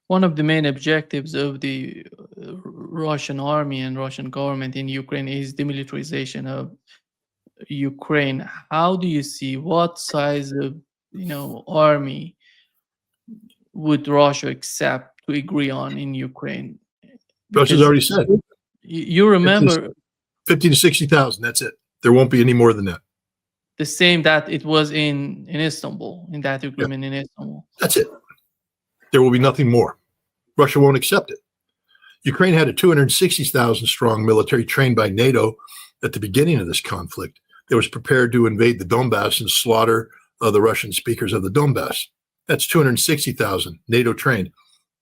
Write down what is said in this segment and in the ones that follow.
One of the main objectives of the Russian army and Russian government in Ukraine is demilitarization of Ukraine. How do you see what size of army would Russia accept to agree on in Ukraine? Russia's Because already said you remember 50 to 60,000. That's it. There won't be any more than that. the same that it was in Istanbul, in that agreement in Istanbul. That's it. There will be nothing more. Russia won't accept it. Ukraine had a 260,000 strong military trained by NATO at the beginning of this conflict that was prepared to invade the Donbass and slaughter the Russian speakers of the Donbass. That's 260,000 NATO trained.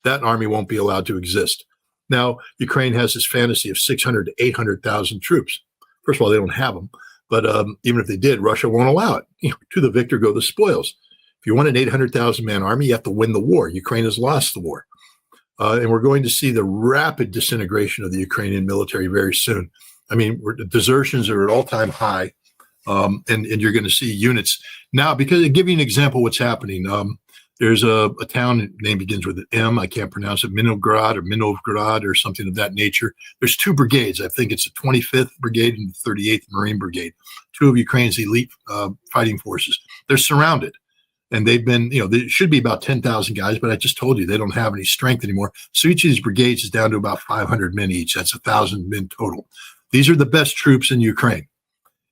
That army won't be allowed to exist. Now, Ukraine has this fantasy of 600 to 800,000 troops. First of all, they don't have them. But even if they did, Russia won't allow it. To the victor go the spoils. If you want an 800,000-man army, you have to win the war. Ukraine has lost the war. And we're going to see the rapid disintegration of the Ukrainian military very soon. I mean, desertions are at all-time high, and you're going to see units. Now, because to give you an example of what's happening, there's a town, name begins with an M, I can't pronounce it, Minovgrad or something of that nature. There's two brigades. I think it's the 25th Brigade and the 38th Marine Brigade, two of Ukraine's elite fighting forces. They're surrounded. And they've been, there should be about 10,000 guys, but I just told you they don't have any strength anymore. So each of these brigades is down to about 500 men each. That's 1,000 men total. These are the best troops in Ukraine.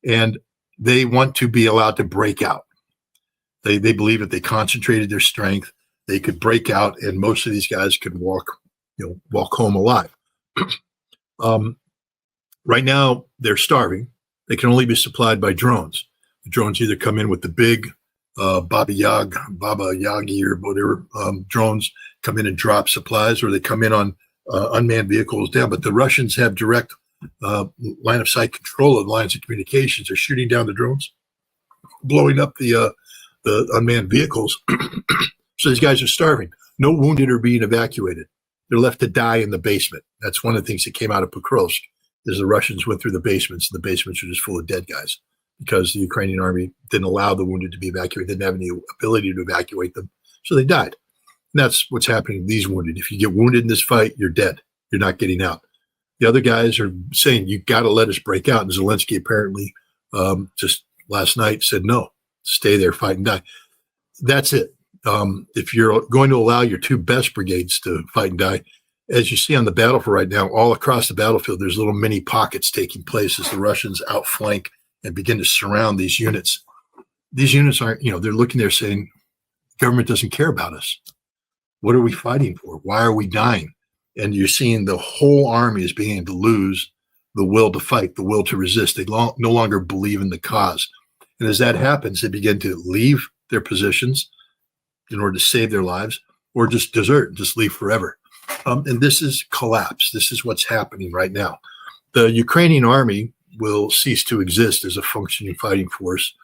And they want to be allowed to break out. They believe if they concentrated their strength, they could break out, and most of these guys could walk home alive. Right now, they're starving. They can only be supplied by drones. The drones either come in with the big Baba Yagi or whatever drones come in and drop supplies, or they come in on unmanned vehicles down. But the Russians have direct line of sight control of lines of communications. They're shooting down the drones, blowing up the unmanned vehicles. So these guys are starving. No wounded are being evacuated. They're left to die in the basement. That's one of the things that came out of Pokrovsk, is the Russians went through the basements, and the basements are just full of dead guys because the Ukrainian army didn't allow the wounded to be evacuated, didn't have any ability to evacuate them. So they died. And that's what's happening to these wounded. If you get wounded in this fight, you're dead. You're not getting out. The other guys are saying, you got to let us break out. And Zelensky apparently just last night said, no, stay there, fight and die. That's it. If you're going to allow your two best brigades to fight and die, as you see on the battlefield right now, all across the battlefield, there's little mini pockets taking place as the Russians outflank and begin to surround these units. These units aren't, they're looking there saying, government doesn't care about us. What are we fighting for? Why are we dying? And you're seeing the whole army is beginning to lose the will to fight, the will to resist. They no longer believe in the cause. And as that happens, they begin to leave their positions in order to save their lives, or just desert, just leave forever. And this is collapse. This is what's happening right now. The Ukrainian army will cease to exist as a functioning fighting force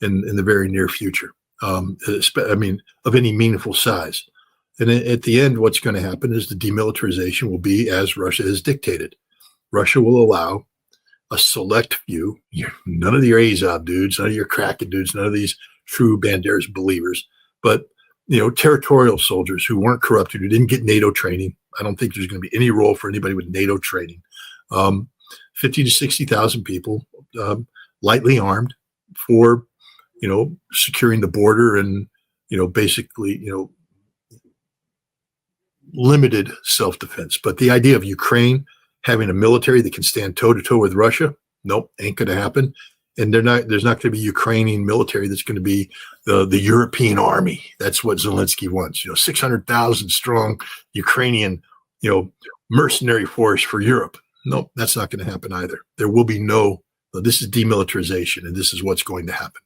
in the very near future, of any meaningful size. And at the end, what's going to happen is the demilitarization will be as Russia has dictated. Russia will allow a select few, none of your Azov dudes, none of your Kraken dudes, none of these true Banderas believers, but territorial soldiers who weren't corrupted, who didn't get NATO training. I don't think there's going to be any role for anybody with NATO training. 50 to 60,000 people, lightly armed for, securing the border and, basically, limited self-defense. But the idea of Ukraine having a military that can stand toe-to-toe with Russia, nope, ain't going to happen. And there's not going to be Ukrainian military that's going to be the European army. That's what Zelensky wants. 600,000 strong Ukrainian, mercenary force for Europe. Nope, that's not going to happen either. There will be this is demilitarization, and this is what's going to happen.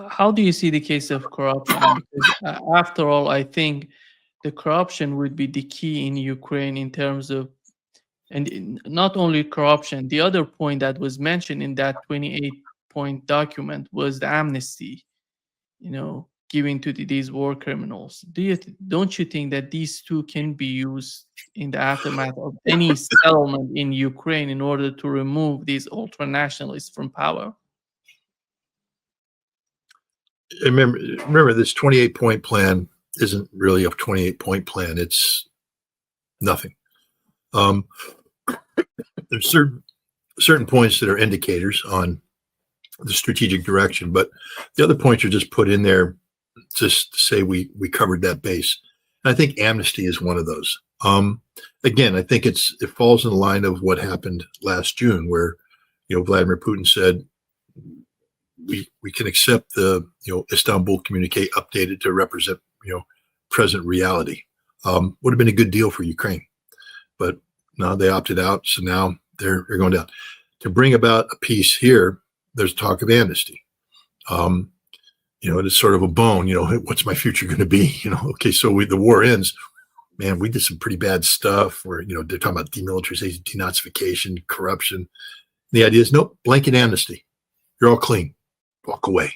How do you see the case of corruption? Because after all, I think the corruption would be the key in Ukraine in terms of, and not only corruption, the other point that was mentioned in that 28-point document was the amnesty, given to these war criminals. Don't you think that these two can be used in the aftermath of any settlement in Ukraine in order to remove these ultra-nationalists from power? Remember this 28-point plan isn't really a 28-point plan. It's nothing. There's certain points that are indicators on the strategic direction, but the other points are just put in there just to say we covered that base. And I think amnesty is one of those. Again, I think it falls in the line of what happened last June, where Vladimir Putin said we can accept the Istanbul communique updated to represent present reality. Would have been a good deal for Ukraine, but no, they opted out, so now they're going down. To bring about a peace here, there's talk of amnesty. It's sort of a bone. What's my future going to be? Okay, so the war ends. Man, we did some pretty bad stuff. Where they're talking about demilitarization, denazification, corruption. The idea is nope, blanket amnesty. You're all clean. Walk away.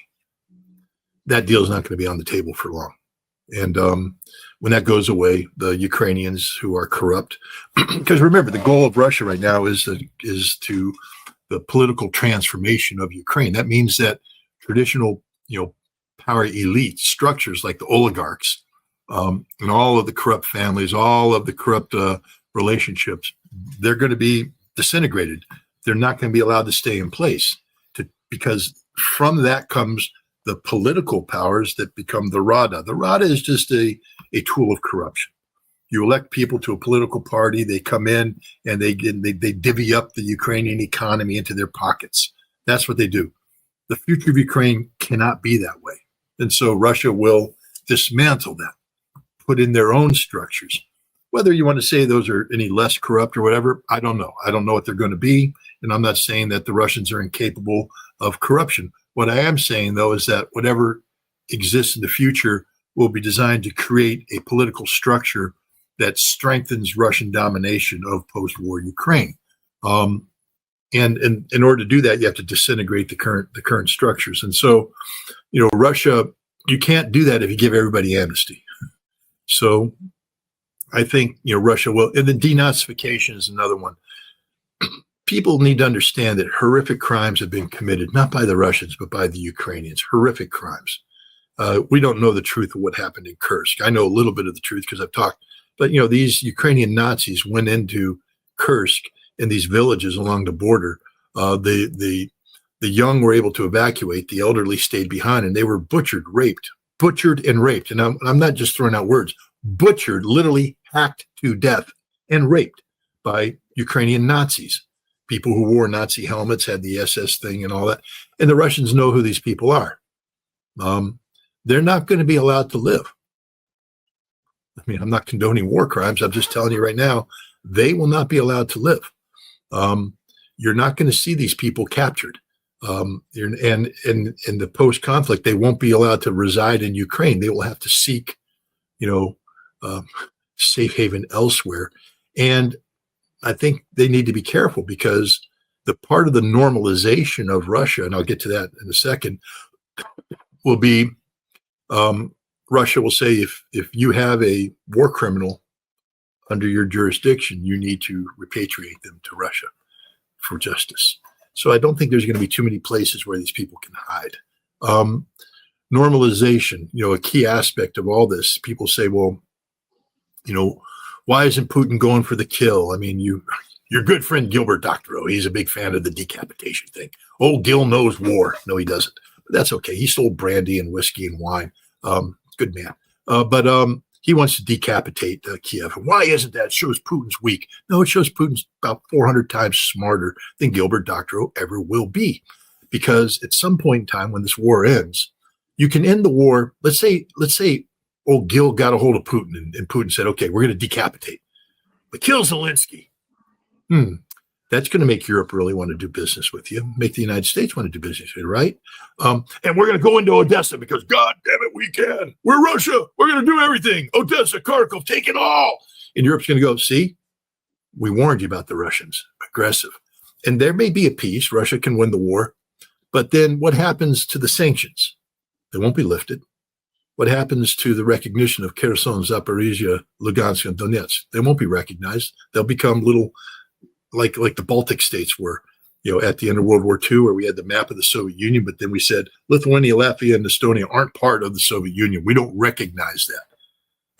That deal is not going to be on the table for long. And when that goes away, the Ukrainians who are corrupt, because remember, the goal of Russia right now is to the political transformation of Ukraine. That means that traditional, power elite structures like the oligarchs and all of the corrupt families, all of the corrupt relationships, they're going to be disintegrated. They're not going to be allowed to stay in place because from that comes the political powers that become the Rada. The Rada is just a tool of corruption. You elect people to a political party, they come in and they divvy up the Ukrainian economy into their pockets. That's what they do. The future of Ukraine cannot be that way. And so Russia will dismantle that, put in their own structures. Whether you want to say those are any less corrupt or whatever, I don't know. I don't know what they're going to be. And I'm not saying that the Russians are incapable of corruption. What I am saying, though, is that whatever exists in the future will be designed to create a political structure that strengthens Russian domination of post-war Ukraine. And in order to do that, you have to disintegrate the current structures. And so, Russia, you can't do that if you give everybody amnesty. So I think, Russia will, and then denazification is another one. People need to understand that horrific crimes have been committed, not by the Russians, but by the Ukrainians, horrific crimes. We don't know the truth of what happened in Kursk. I know a little bit of the truth because I've talked, but, these Ukrainian Nazis went into Kursk in these villages along the border. The young were able to evacuate. The elderly stayed behind, and they were butchered and raped. And I'm not just throwing out words. Butchered, literally hacked to death and raped by Ukrainian Nazis. People who wore Nazi helmets, had the SS thing and all that. And the Russians know who these people are. They're not going to be allowed to live. I mean, I'm not condoning war crimes. I'm just telling you right now, they will not be allowed to live. You're not going to see these people captured. And in the post-conflict, they won't be allowed to reside in Ukraine. They will have to seek, safe haven elsewhere. And I think they need to be careful because the part of the normalization of Russia, and I'll get to that in a second, will be Russia will say if you have a war criminal under your jurisdiction, you need to repatriate them to Russia for justice. So I don't think there's going to be too many places where these people can hide. Normalization, a key aspect of all this. People say, well, why isn't Putin going for the kill? I mean, your good friend Gilbert Doctorow, he's a big fan of the decapitation thing. Oh, Gil knows war. No, he doesn't. But that's okay. He stole brandy and whiskey and wine. Good man. But he wants to decapitate Kiev. And why isn't that? It shows Putin's weak. No, it shows Putin's about 400 times smarter than Gilbert Doctorow ever will be. Because at some point in time when this war ends, you can end the war. Let's say old Gil got a hold of Putin and Putin said, okay, we're going to decapitate. But kill Zelensky. That's going to make Europe really want to do business with you, make the United States want to do business with you, right? And we're going to go into Odessa because, God damn it, we can. We're Russia. We're going to do everything. Odessa, Kharkov, take it all. And Europe's going to go, see, we warned you about the Russians, aggressive. And there may be a peace. Russia can win the war. But then what happens to the sanctions? They won't be lifted. What happens to the recognition of Kherson, Zaporizhia, Lugansk, and Donetsk? They won't be recognized. They'll become little, like the Baltic states were, at the end of World War II, where we had the map of the Soviet Union, but then we said Lithuania, Latvia, and Estonia aren't part of the Soviet Union. We don't recognize that.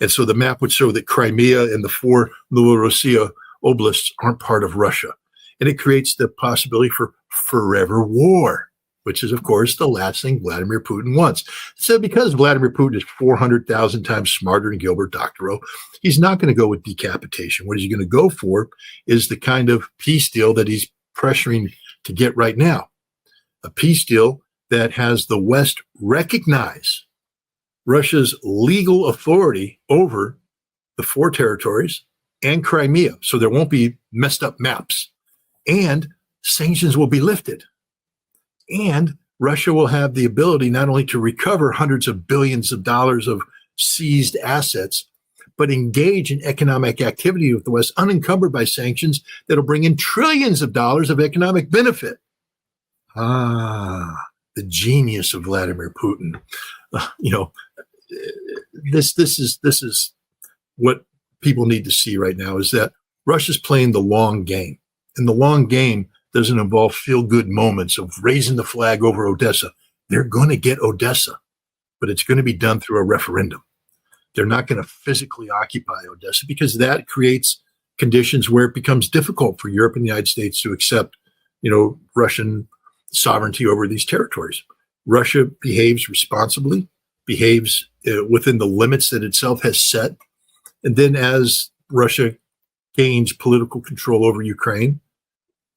And so the map would show that Crimea and the 4 Novorossiya oblasts aren't part of Russia. And it creates the possibility for forever war, which is, of course, the last thing Vladimir Putin wants. So because Vladimir Putin is 400,000 times smarter than Gilbert Doctorow, he's not going to go with decapitation. What he's going to go for is the kind of peace deal that he's pressuring to get right now, a peace deal that has the West recognize Russia's legal authority over the 4 territories and Crimea. So there won't be messed up maps, and sanctions will be lifted. And Russia will have the ability not only to recover hundreds of billions of dollars of seized assets, but engage in economic activity with the West unencumbered by sanctions that'll bring in trillions of dollars of economic benefit. The genius of Vladimir Putin. This is what people need to see right now, is that Russia's playing the long game. And the long game doesn't involve feel-good moments of raising the flag over Odessa. They're going to get Odessa, but it's going to be done through a referendum. They're not going to physically occupy Odessa, because that creates conditions where it becomes difficult for Europe and the United States to accept, Russian sovereignty over these territories. Russia behaves responsibly, behaves within the limits that itself has set. And then as Russia gains political control over Ukraine,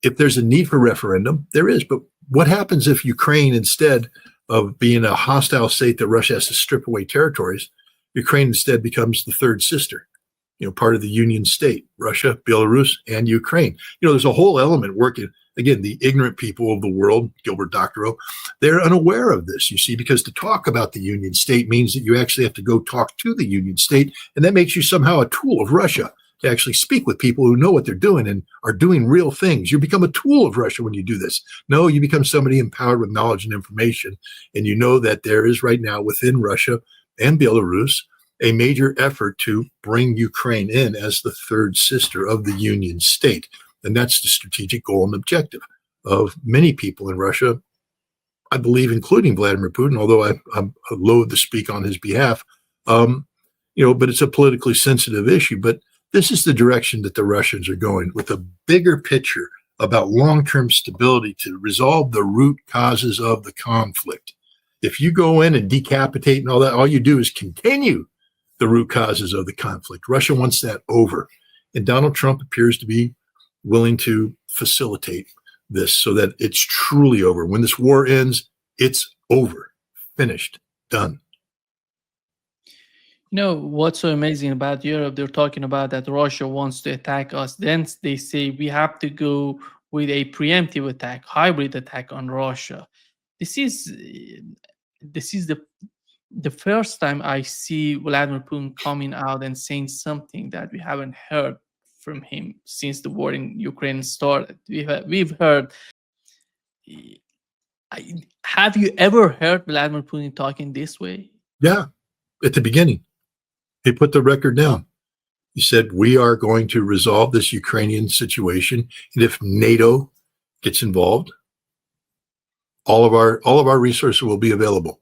if there's a need for referendum, there is. But what happens if Ukraine, instead of being a hostile state that Russia has to strip away territories, Ukraine instead becomes the third sister, part of the Union state, Russia, Belarus, and Ukraine. There's a whole element working. Again, the ignorant people of the world, Gilbert Doctorow, they're unaware of this, you see, because to talk about the Union state means that you actually have to go talk to the Union state, and that makes you somehow a tool of Russia to actually speak with people who know what they're doing and are doing real things. You become a tool of Russia when you do this. No, you become somebody empowered with knowledge and information, and you know that there is right now within Russia and Belarus a major effort to bring Ukraine in as the third sister of the Union state. And that's the strategic goal and objective of many people in Russia, I believe, including Vladimir Putin, although I'm loath to speak on his behalf. But it's a politically sensitive issue. But this is the direction that the Russians are going, with a bigger picture about long-term stability to resolve the root causes of the conflict. If you go in and decapitate and all that, all you do is continue the root causes of the conflict. Russia wants that over. And Donald Trump appears to be willing to facilitate this so that it's truly over. When this war ends, it's over, finished, done. What's so amazing about Europe? They're talking about that Russia wants to attack us. Then they say we have to go with a preemptive attack, hybrid attack on Russia. This is the first time I see Vladimir Putin coming out and saying something that we haven't heard from him since the war in Ukraine started. We've heard. Have you ever heard Vladimir Putin talking this way? Yeah, at the beginning, he put the record down. He said, "We are going to resolve this Ukrainian situation, and if NATO gets involved, all of our resources will be available."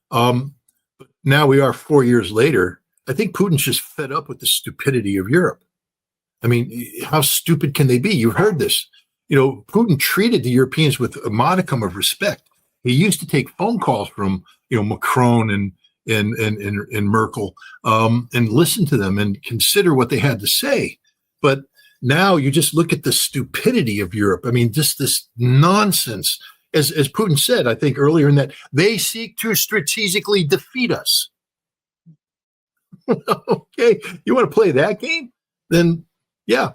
But now we are 4 years later. I think Putin's just fed up with the stupidity of Europe. I mean, how stupid can they be? You've heard this. Putin treated the Europeans with a modicum of respect. He used to take phone calls from, Macron and Merkel, and listen to them and consider what they had to say. But now you just look at the stupidity of Europe. I mean, just this nonsense. As Putin said, I think earlier, in that they seek to strategically defeat us. Okay, you want to play that game? Then yeah.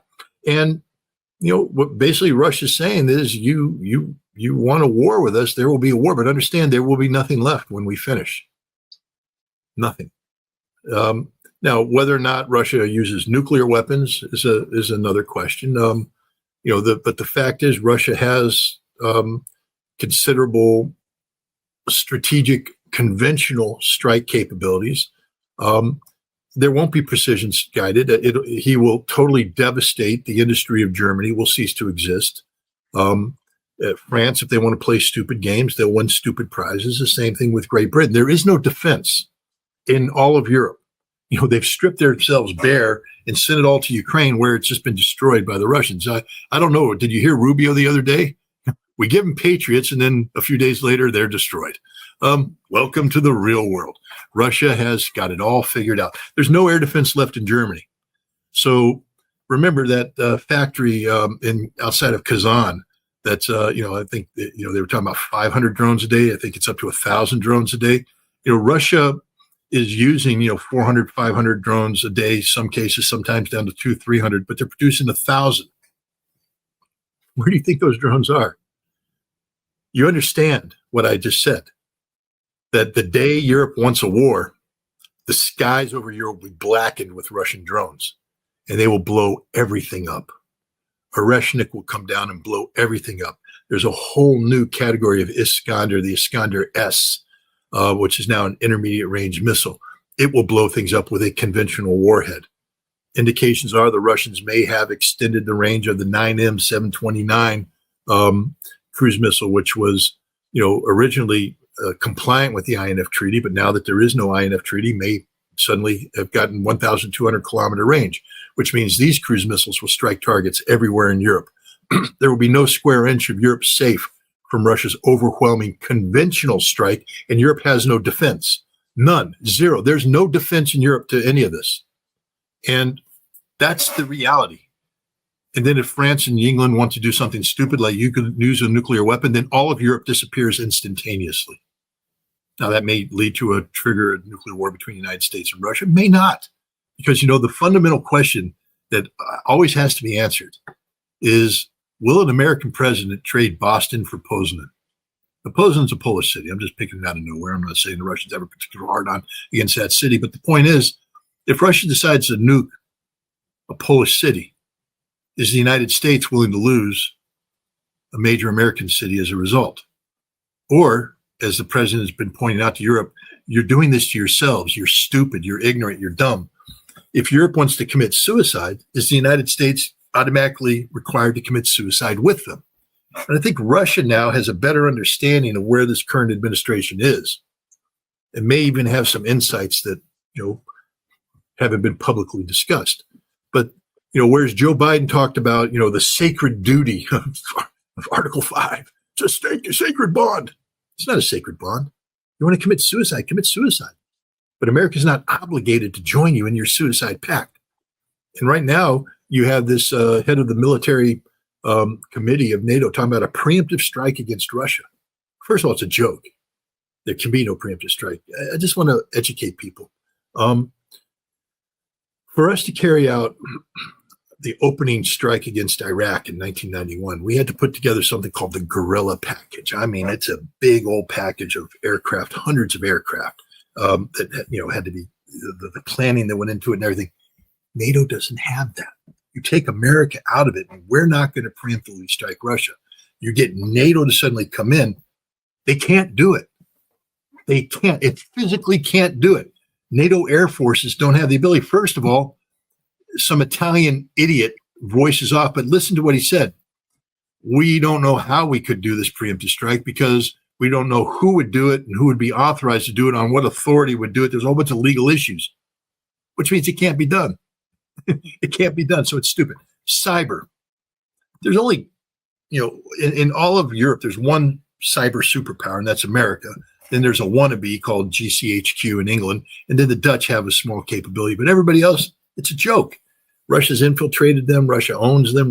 And what basically Russia's saying is, you want a war with us, there will be a war, but understand there will be nothing left when we finish. Nothing. Now, whether or not Russia uses nuclear weapons is another question. But the fact is, Russia has considerable strategic conventional strike capabilities. There won't be precision guided. He will totally devastate the industry of Germany, will cease to exist. France, if they want to play stupid games, they'll win stupid prizes. The same thing with Great Britain. There is no defense in all of Europe. They've stripped themselves bare and sent it all to Ukraine, where it's just been destroyed by the Russians. I don't know. Did you hear Rubio the other day? We give them Patriots, and then a few days later, they're destroyed. Welcome to the real world. Russia has got it all figured out. There's no air defense left in Germany. So remember that factory outside of Kazan. That's I think they were talking about 500 drones a day. I think it's up to 1,000 drones a day. Russia is using 400, 500 drones a day. Some cases, sometimes down to 200, 300, but they're producing 1,000. Where do you think those drones are? You understand what I just said, that the day Europe wants a war, the skies over Europe will be blackened with Russian drones, and they will blow everything up. Oreshnik will come down and blow everything up. There's a whole new category of Iskander, the Iskander S, which is now an intermediate range missile. It will blow things up with a conventional warhead. Indications are the Russians may have extended the range of the 9M729 cruise missile, which was, originally compliant with the INF treaty, but now that there is no INF treaty, may suddenly have gotten 1,200 kilometer range, which means these cruise missiles will strike targets everywhere in Europe. There will be no square inch of Europe safe from Russia's overwhelming conventional strike, and Europe has no defense. None. Zero. There's no defense in Europe to any of this. And that's the reality. And then if France and England want to do something stupid, like you could use a nuclear weapon, then all of Europe disappears instantaneously. Now, that may lead to a trigger a nuclear war between the United States and Russia. It may not, because, the fundamental question that always has to be answered is, will an American president trade Boston for Poznan? The Poznan's a Polish city. I'm just picking it out of nowhere. I'm not saying the Russians have a particular hard on against that city. But the point is, if Russia decides to nuke a Polish city, is the United States willing to lose a major American city as a result? Or, as the president has been pointing out to Europe, you're doing this to yourselves. You're stupid. You're ignorant. You're dumb. If Europe wants to commit suicide, is the United States automatically required to commit suicide with them? And I think Russia now has a better understanding of where this current administration is, and may even have some insights that, haven't been publicly discussed. But, whereas Joe Biden talked about, the sacred duty of Article 5, it's a sacred bond. It's not a sacred bond. You want to commit suicide, commit suicide. But America's not obligated to join you in your suicide pact. And right now, you have this head of the military committee of NATO talking about a preemptive strike against Russia. First of all, it's a joke. There can be no preemptive strike. I just want to educate people. For us to carry out the opening strike against Iraq in 1991, we had to put together something called the guerrilla package. I mean, it's a big old package of aircraft, hundreds of aircraft that had to be the planning that went into it and everything. NATO doesn't have that. You take America out of it, and we're not going to preemptively strike Russia. You get NATO to suddenly come in. They can't do it. They can't. It physically can't do it. NATO air forces don't have the ability. First of all, some Italian idiot voices off, but listen to what he said. We don't know how we could do this preemptive strike because we don't know who would do it and who would be authorized to do it, on what authority would do it. There's a whole bunch of legal issues, which means it can't be done. It can't be done. So it's stupid. Cyber. There's only, in all of Europe, there's one cyber superpower, and that's America. Then there's a wannabe called GCHQ in England. And then the Dutch have a small capability, but everybody else, it's a joke. Russia's infiltrated them. Russia owns them.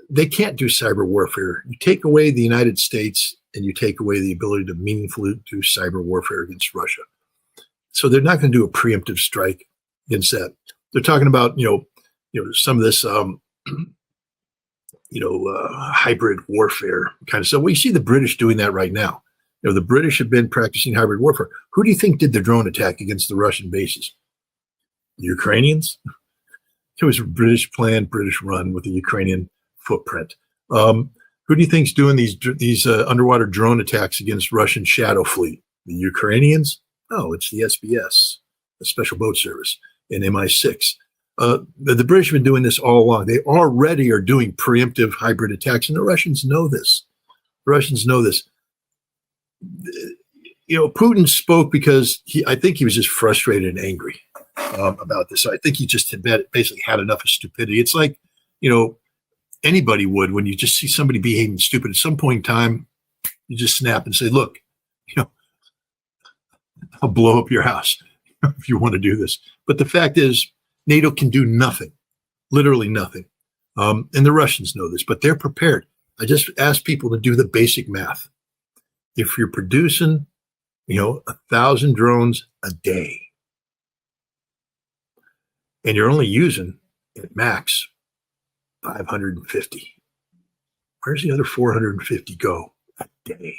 They can't do cyber warfare. You take away the United States and you take away the ability to meaningfully do cyber warfare against Russia. So they're not going to do a preemptive strike against that. They're talking about, some of this, hybrid warfare kind of stuff. Well, you see the British doing that right now. The British have been practicing hybrid warfare. Who do you think did the drone attack against the Russian bases? The Ukrainians? It was a British plan, British run with the Ukrainian footprint. Who do you think's doing these underwater drone attacks against Russian shadow fleet? The Ukrainians? No, it's the SBS, the Special Boat Service, and MI6. The British have been doing this all along. They already are doing preemptive hybrid attacks, and the Russians know this. The Russians know this. Putin spoke because I think he was just frustrated and angry about this. I think he just had basically had enough of stupidity. It's like, anybody would when you just see somebody behaving stupid. At some point in time, you just snap and say, look, I'll blow up your house if you want to do this. But the fact is, NATO can do nothing, literally nothing. And the Russians know this, but they're prepared. I just ask people to do the basic math. If you're producing, 1,000 drones a day, and you're only using at max 550, where's the other 450 go a day?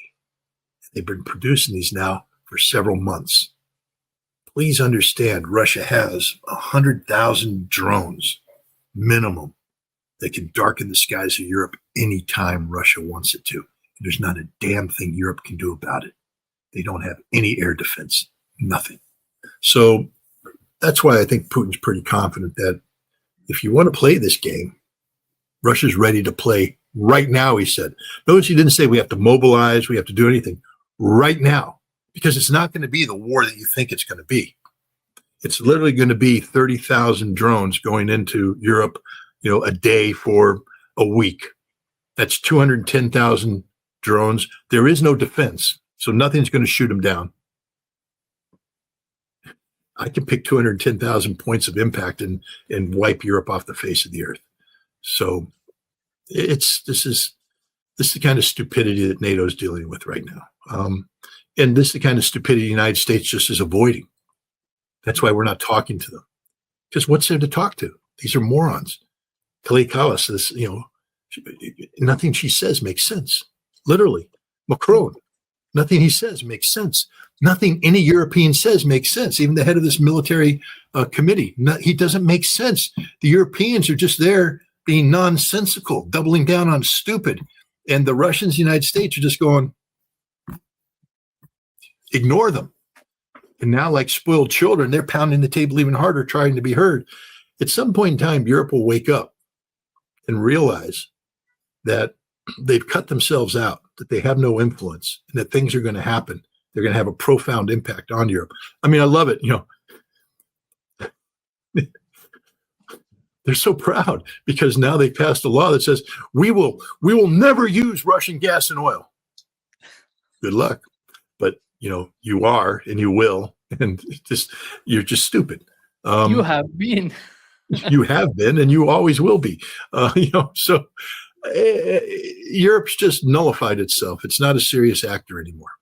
They've been producing these now for several months. Please understand, Russia has 100,000 drones minimum that can darken the skies of Europe anytime Russia wants it to. There's not a damn thing Europe can do about it. They don't have any air defense, nothing. So that's why I think Putin's pretty confident that if you want to play this game, Russia's ready to play right now, he said. Notice he didn't say we have to mobilize, we have to do anything right now, because it's not going to be the war that you think it's going to be. It's literally going to be 30,000 drones going into Europe, a day for a week. That's 210,000 drones. There is no defense, so nothing's going to shoot them down. I can pick 210,000 points of impact and wipe Europe off the face of the earth. So this is the kind of stupidity that NATO is dealing with right now. And this is the kind of stupidity the United States just is avoiding. That's why we're not talking to them. Because what's there to talk to? These are morons. Kali Kallas says, nothing she says makes sense. Literally. Macron, nothing he says makes sense. Nothing any European says makes sense. Even the head of this military committee, he doesn't make sense. The Europeans are just there being nonsensical, doubling down on stupid. And the Russians, the United States are just going, ignore them. And now, like spoiled children, they're pounding the table even harder, trying to be heard. At some point in time, Europe will wake up and realize that they've cut themselves out, that they have no influence, and that things are going to happen. They're going to have a profound impact on Europe. I mean, I love it. They're so proud because now they passed a law that says we will never use Russian gas and oil. Good luck. But you are, and you will, and you're just stupid. You have been. You have been, and you always will be. So Europe's just nullified itself. It's not a serious actor anymore.